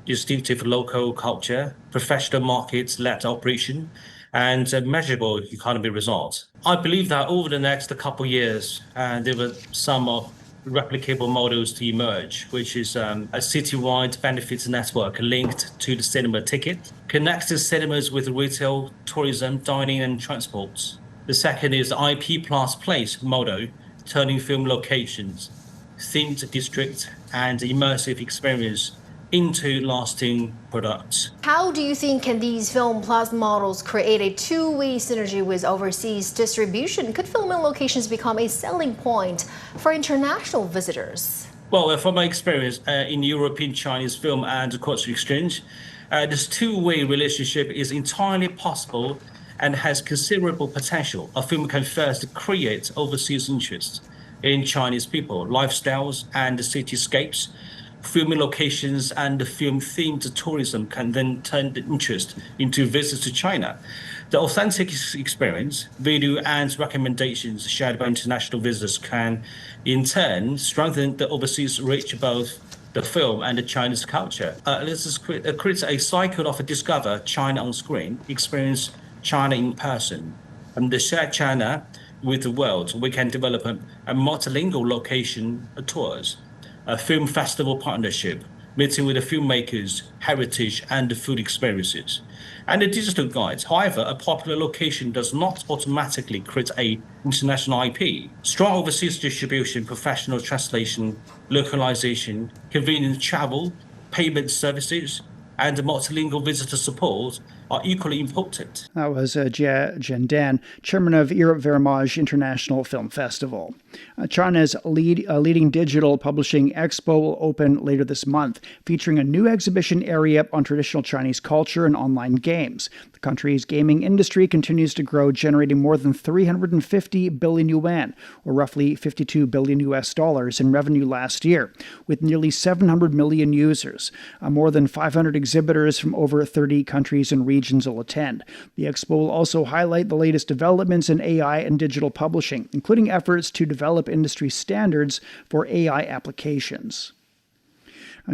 distinctive local culture, professional markets-led operation, and measurable economy results. I believe that over the next couple of years, there will some of replicable models to emerge, which is a citywide benefits network linked to the cinema ticket, connects the cinemas with retail, tourism, dining, and transports. The second is the IP plus place model, turning film locations, themed districts, and immersive experience into lasting products. How do you think can these Film Plus models create a two-way synergy with overseas distribution? Could filming locations become a selling point for international visitors? Well, from my experience in European Chinese film and cultural exchange, this two-way relationship is entirely possible and has considerable potential. A film can first create overseas interest in Chinese people, lifestyles, and cityscapes. Filming locations and film-themed tourism can then turn the interest into visits to China. The authentic experience, video, and recommendations shared by international visitors can, in turn, strengthen the overseas reach of both the film and the Chinese culture. This is creates a cycle of discover China on screen, experience China in person, and share China with the world. We can develop a multilingual location tours, a film festival partnership, meeting with the filmmakers, heritage, and the food experiences, and the digital guides. However, a popular location does not automatically create an international IP. Strong overseas distribution, professional translation, localization, convenient travel, payment services, and multilingual visitor support are equally important. That was Jia Zhendan, chairman of Europe Vermage International Film Festival. China's leading digital publishing expo will open later this month, featuring a new exhibition area on traditional Chinese culture and online games. The country's gaming industry continues to grow, generating more than 350 billion yuan, or roughly $52 billion in revenue last year, with nearly 700 million users. More than 500 exhibitors from over 30 countries and regions will attend. The expo will also highlight the latest developments in AI and digital publishing, including efforts to develop industry standards for AI applications.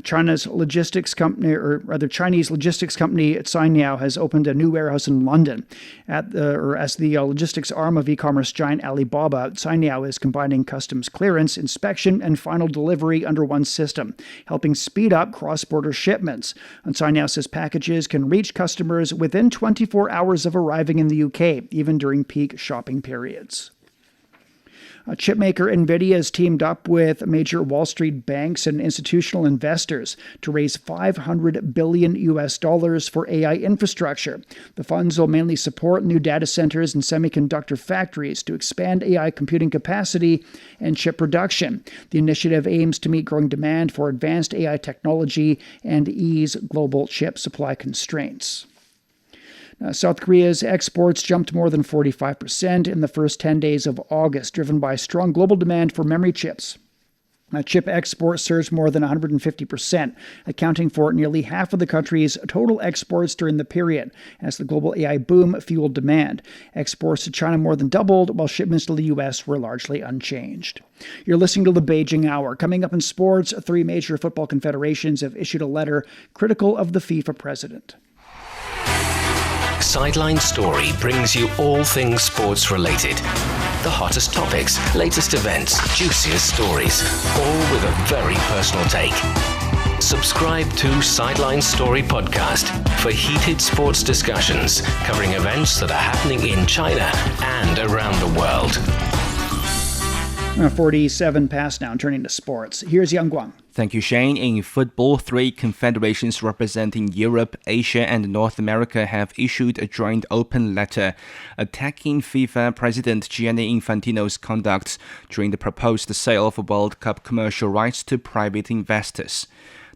Chinese logistics company Cainiao has opened a new warehouse in London. As the logistics arm of e-commerce giant Alibaba, Cainiao is combining customs clearance, inspection, and final delivery under one system, helping speed up cross-border shipments. And Cainiao says packages can reach customers within 24 hours of arriving in the UK, even during peak shopping periods. Chipmaker NVIDIA has teamed up with major Wall Street banks and institutional investors to raise $500 billion for AI infrastructure. The funds will mainly support new data centers and semiconductor factories to expand AI computing capacity and chip production. The initiative aims to meet growing demand for advanced AI technology and ease global chip supply constraints. South Korea's exports jumped more than 45% in the first 10 days of August, driven by strong global demand for memory chips. Chip exports surged more than 150%, accounting for nearly half of the country's total exports during the period, as the global AI boom fueled demand. Exports to China more than doubled, while shipments to the U.S. were largely unchanged. You're listening to the Beijing Hour. Coming up in sports, 3 major football confederations have issued a letter critical of the FIFA president. Sideline Story brings you all things sports related. The hottest topics, latest events, juiciest stories, all with a very personal take. Subscribe to Sideline Story Podcast for heated sports discussions covering events that are happening in China and around the world. 47 past now, turning to sports. Here's Yang Guang. Thank you, Shane. In football, 3 confederations representing Europe, Asia, and North America have issued a joint open letter attacking FIFA President Gianni Infantino's conduct during the proposed sale of World Cup commercial rights to private investors.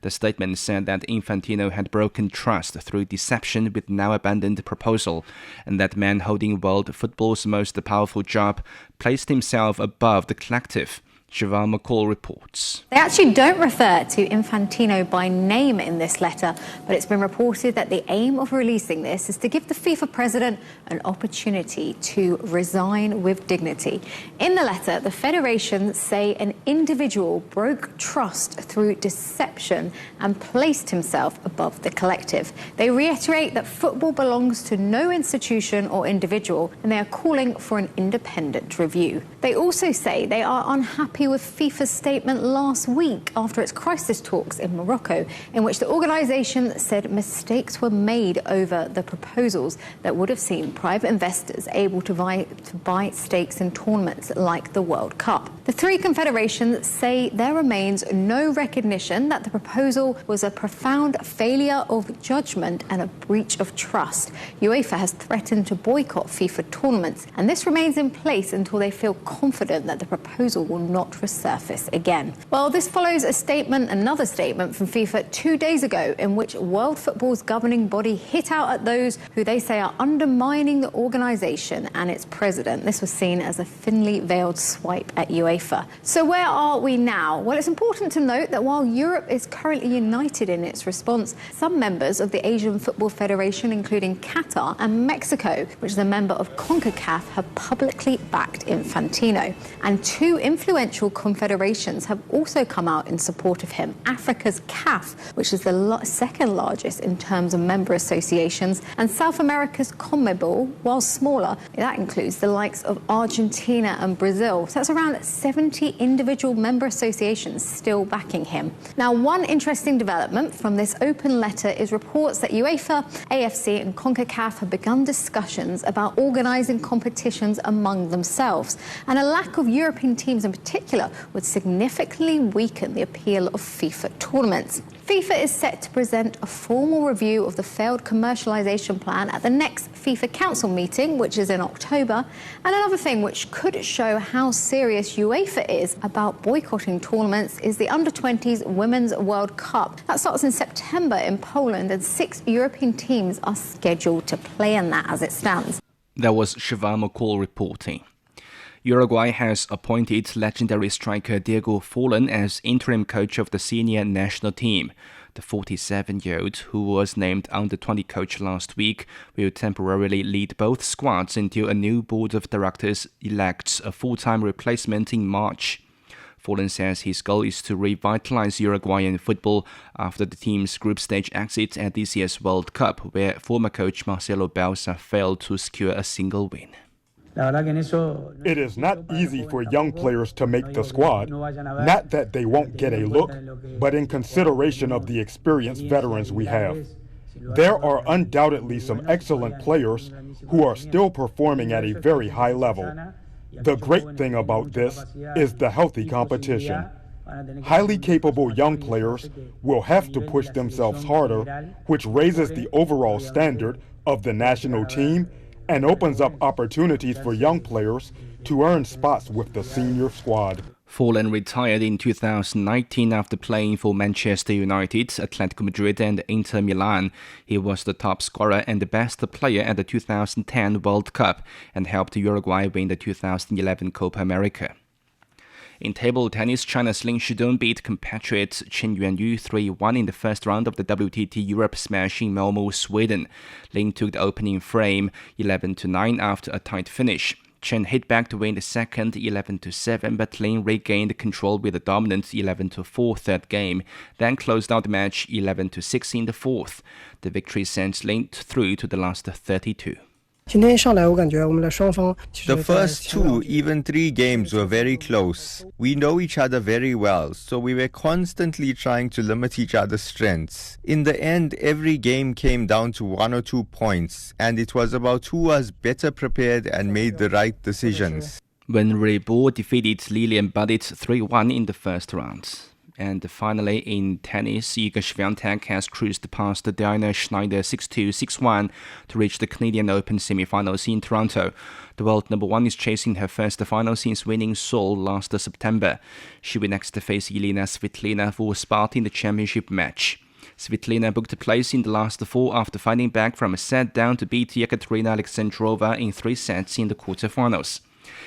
The statement said that Infantino had broken trust through deception with now abandoned proposal, and that man holding world football's most powerful job placed himself above the collective. Siobhan McCall reports. They actually don't refer to Infantino by name in this letter, but it's been reported that the aim of releasing this is to give the FIFA president an opportunity to resign with dignity. In the letter, the federations say an individual broke trust through deception and placed himself above the collective. They reiterate that football belongs to no institution or individual, and they are calling for an independent review. They also say they are unhappy with FIFA's statement last week after its crisis talks in Morocco, in which the organisation said mistakes were made over the proposals that would have seen private investors able to buy stakes in tournaments like the World Cup. The 3 confederations say there remains no recognition that the proposal was a profound failure of judgment and a breach of trust. UEFA has threatened to boycott FIFA tournaments, and this remains in place until they feel confident that the proposal will not resurface again. Well, this follows another statement from FIFA 2 days ago, in which world football's governing body hit out at those who they say are undermining the organisation and its president. This was seen as a thinly veiled swipe at UEFA. So where are we now? Well, it's important to note that while Europe is currently united in its response, some members of the Asian Football Federation, including Qatar and Mexico, which is a member of CONCACAF, have publicly backed Infantino. And 2 influential confederations have also come out in support of him. Africa's CAF, which is the second largest in terms of member associations, and South America's CONMEBOL, while smaller, that includes the likes of Argentina and Brazil. So that's around 70 individual individual member associations still backing him. Now, one interesting development from this open letter is reports that UEFA, AFC and CONCACAF have begun discussions about organising competitions among themselves, and a lack of European teams in particular would significantly weaken the appeal of FIFA tournaments. FIFA is set to present a formal review of the failed commercialisation plan at the next FIFA Council meeting, which is in October. And another thing which could show how serious UEFA is about boycotting tournaments is the Under-20s Women's World Cup. That starts in September in Poland, and 6 European teams are scheduled to play in that as it stands. That was Siobhan McCall reporting. Uruguay has appointed legendary striker Diego Forlán as interim coach of the senior national team. The 47-year-old, who was named under-20 coach last week, will temporarily lead both squads until a new board of directors elects a full-time replacement in March. Forlán says his goal is to revitalize Uruguayan football after the team's group stage exit at this year's World Cup, where former coach Marcelo Bielsa failed to secure a single win. It is not easy for young players to make the squad. Not that they won't get a look, but in consideration of the experienced veterans we have. There are undoubtedly some excellent players who are still performing at a very high level. The great thing about this is the healthy competition. Highly capable young players will have to push themselves harder, which raises the overall standard of the national team and opens up opportunities for young players to earn spots with the senior squad. Forlán retired in 2019 after playing for Manchester United, Atletico Madrid and Inter Milan. He was the top scorer and the best player at the 2010 World Cup and helped Uruguay win the 2011 Copa America. In table tennis, China's Lin Shidong beat compatriot Chen Yuanyu 3-1 in the first round of the WTT Europe Smash in Malmö, Sweden. Lin took the opening frame 11-9 after a tight finish. Chen hit back to win the second 11-7, but Lin regained control with a dominant 11-4 third game, then closed out the match 11-6 in the fourth. The victory sent Lin through to the last 32. The first 2, even 3 games were very close. We know each other very well, so we were constantly trying to limit each other's strengths. In the end, every game came down to 1 or 2 points, and it was about who was better prepared and made the right decisions. When Rebo defeated Lilian Buddit 3-1 in the first round. And finally, in tennis, Iga Swiatek has cruised past Diana Schneider 6-2, 6-1 to reach the Canadian Open semi-finals in Toronto. The world number 1 is chasing her first final since winning Seoul last September. She will next face Elina Svitolina for a spot in the championship match. Svitolina booked a place in the last 4 after fighting back from a set down to beat Yekaterina Alexandrova in 3 sets in the quarterfinals.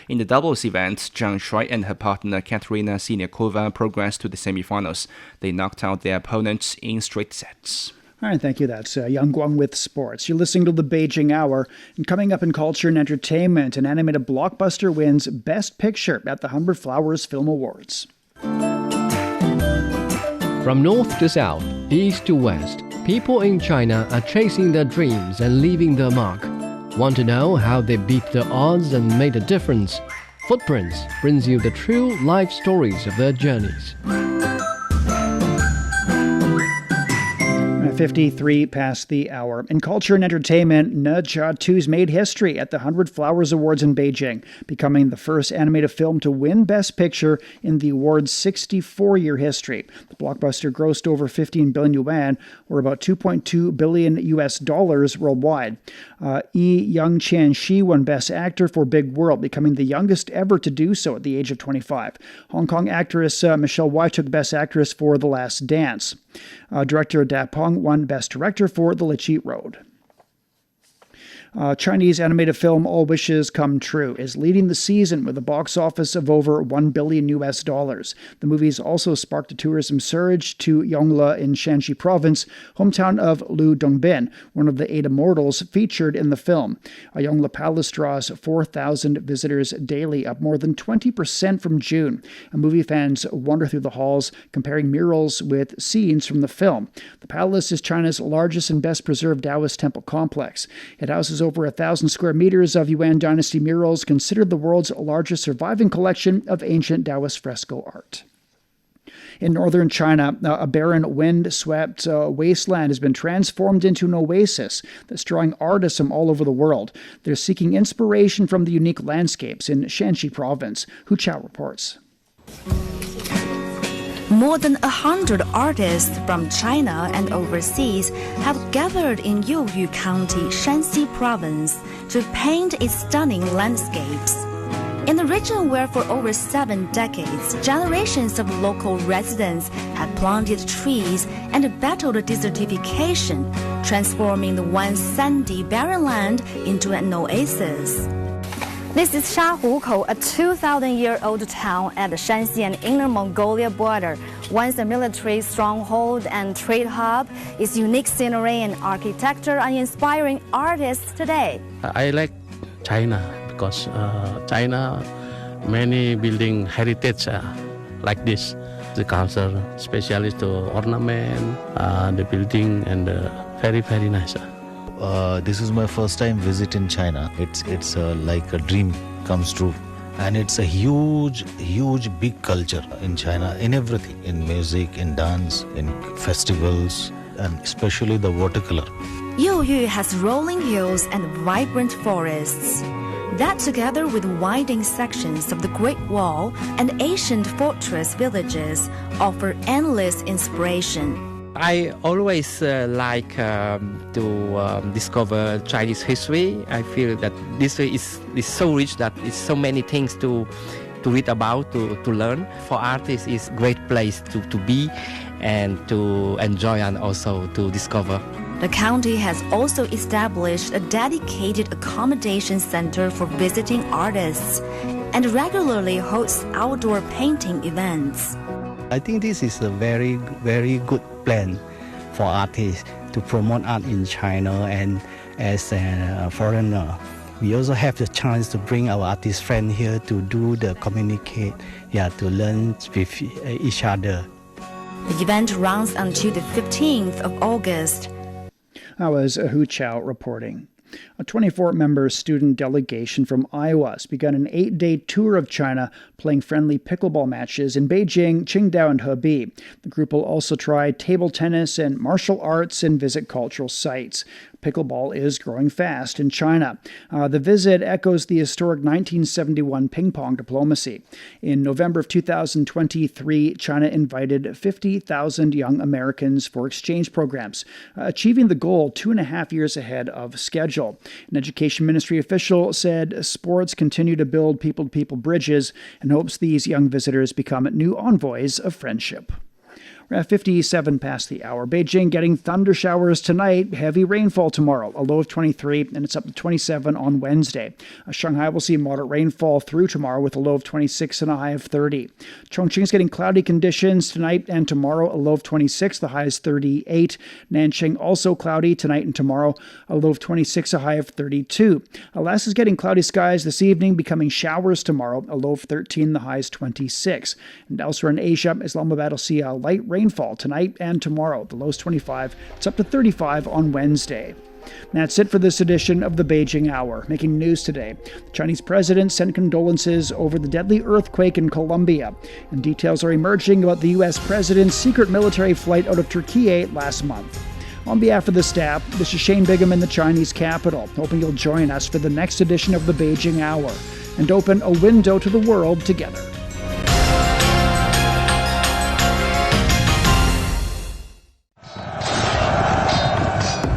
In the doubles event, Zhang Shuai and her partner Katerina Siniakova progressed to the semi-finals. They knocked out their opponents in straight sets. All right, thank you. That's Yang Guang with sports. You're listening to the Beijing Hour. And coming up in culture and entertainment, an animated blockbuster wins Best Picture at the 100 Flowers Film Awards. From north to south, east to west, people in China are chasing their dreams and leaving their mark. Want to know how they beat the odds and made a difference? Footprints brings you the true life stories of their journeys. 53 past the hour. In culture and entertainment, Ne Zha 2's made history at the 100 Flowers Awards in Beijing, becoming the first animated film to win Best Picture in the award's 64-year history. The blockbuster grossed over 15 billion yuan, or about $2.2 billion worldwide. Yi Young-Chan Shi won Best Actor for Big World, becoming the youngest ever to do so at the age of 25. Hong Kong actress Michelle Yeoh took Best Actress for The Last Dance. Director Da Peng won Best Director for The Lichi Road. Chinese animated film All Wishes Come True is leading the season with a box office of over $1 billion. The movies also sparked a tourism surge to Yongle in Shanxi province, hometown of Liu Dongbin, one of the 8 immortals featured in the film. Yongle Palace draws 4,000 visitors daily, up more than 20% from June. Movie fans wander through the halls, comparing murals with scenes from the film. The palace is China's largest and best preserved Taoist temple complex. It houses over 1,000 square meters of Yuan Dynasty murals, considered the world's largest surviving collection of ancient Taoist fresco art. In northern China, a barren, wind-swept wasteland has been transformed into an oasis that's drawing artists from all over the world. They're seeking inspiration from the unique landscapes in Shanxi province. Hu Chao reports. More than 100 artists from China and overseas have gathered in Youyu County, Shanxi province, to paint its stunning landscapes. In the region where for over 7 decades, generations of local residents have planted trees and battled desertification, transforming the once sandy barren land into an oasis. This is Shahukou, a 2,000-year-old town at the Shanxi and Inner Mongolia border. Once a military stronghold and trade hub, its unique scenery and architecture are inspiring artists today. I like China because China, many building heritage like this. The culture, especially the ornament, the building, and very, very nice. This is my first time visit in China. It's like a dream comes true. And it's a huge, big culture in China, in everything, in music, in dance, in festivals, and especially the watercolor. Youyu has rolling hills and vibrant forests. That, together with winding sections of the Great Wall and ancient fortress villages, offer endless inspiration. I always like to discover Chinese history. I feel that this is so rich that it's so many things to read about, to learn. For artists, it's a great place to be and to enjoy and also to discover. The county has also established a dedicated accommodation center for visiting artists and regularly hosts outdoor painting events. I think this is a very, very good plan for artists to promote art in China, and as a foreigner, we also have the chance to bring our artist friends here to do the communicate, to learn with each other. The event runs until the 15th of August. That was Hu Chao reporting. A 24-member student delegation from Iowa has begun an 8-day tour of China, playing friendly pickleball matches in Beijing, Qingdao, and Hebei. The group will also try table tennis and martial arts and visit cultural sites. Pickleball is growing fast in China. The visit echoes the historic 1971 ping-pong diplomacy. In November of 2023, China invited 50,000 young Americans for exchange programs, achieving the goal 2.5 years ahead of schedule. An education ministry official said sports continue to build people-to-people bridges and hopes these young visitors become new envoys of friendship. We're at 57 past the hour. Beijing getting thunder showers tonight, heavy rainfall tomorrow, a low of 23, and it's up to 27 on Wednesday. Shanghai will see moderate rainfall through tomorrow with a low of 26 and a high of 30. Chongqing is getting cloudy conditions tonight and tomorrow, a low of 26, the high is 38. Nanjing also cloudy tonight and tomorrow, a low of 26, a high of 32. Alaska is getting cloudy skies this evening, becoming showers tomorrow, a low of 13, the high is 26. And elsewhere in Asia, Islamabad will see a light rainfall tonight and tomorrow. The low is 25. It's up to 35 on Wednesday. That's it for this edition of the Beijing Hour. Making news today, the Chinese president sent condolences over the deadly earthquake in Colombia, and details are emerging about the U.S. president's secret military flight out of Turkey last month. On behalf of the staff, this is Shane Bigham in the Chinese capital, hoping you'll join us for the next edition of the Beijing Hour and open a window to the world together.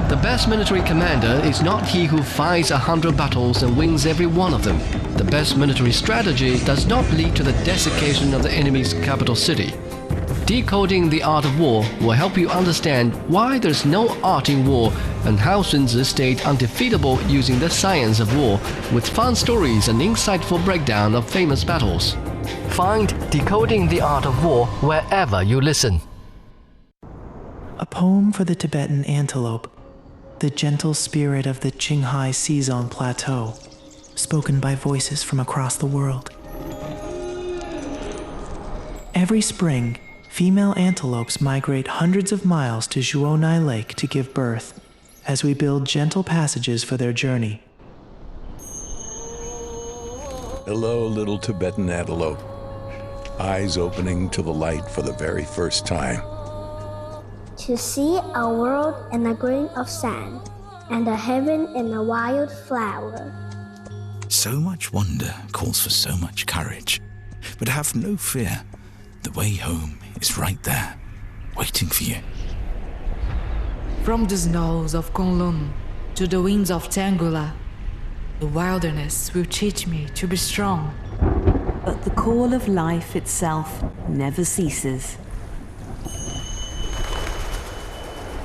The best military commander is not he who fights 100 battles and wins every one of them. The best military strategy does not lead to the desiccation of the enemy's capital city. Decoding the art of war will help you understand why there's no art in war and how Sun Tzu stayed undefeatable using the science of war, with fun stories and insightful breakdown of famous battles. Find Decoding the Art of War wherever you listen. A poem for the Tibetan antelope, the gentle spirit of the Qinghai Seazong Plateau, spoken by voices from across the world. Every spring, female antelopes migrate hundreds of miles to Zhuonai Lake to give birth, as we build gentle passages for their journey. Hello, little Tibetan antelope. Eyes opening to the light for the very first time. To see a world in a grain of sand, and a heaven in a wild flower. So much wonder calls for so much courage. But have no fear. The way home is right there, waiting for you. From the snows of Kowloon to the winds of Tangula, the wilderness will teach me to be strong. But the call of life itself never ceases.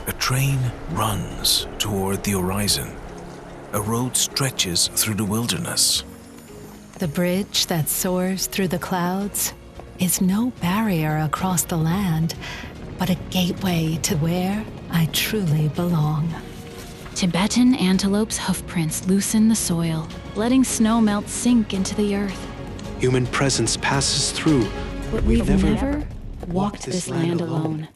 A train runs toward the horizon. A road stretches through the wilderness. The bridge that soars through the clouds is no barrier across the land, but a gateway to where I truly belong. Tibetan antelope's hoofprints loosen the soil, letting snow melt sink into the earth. Human presence passes through, but we've never walked this land alone.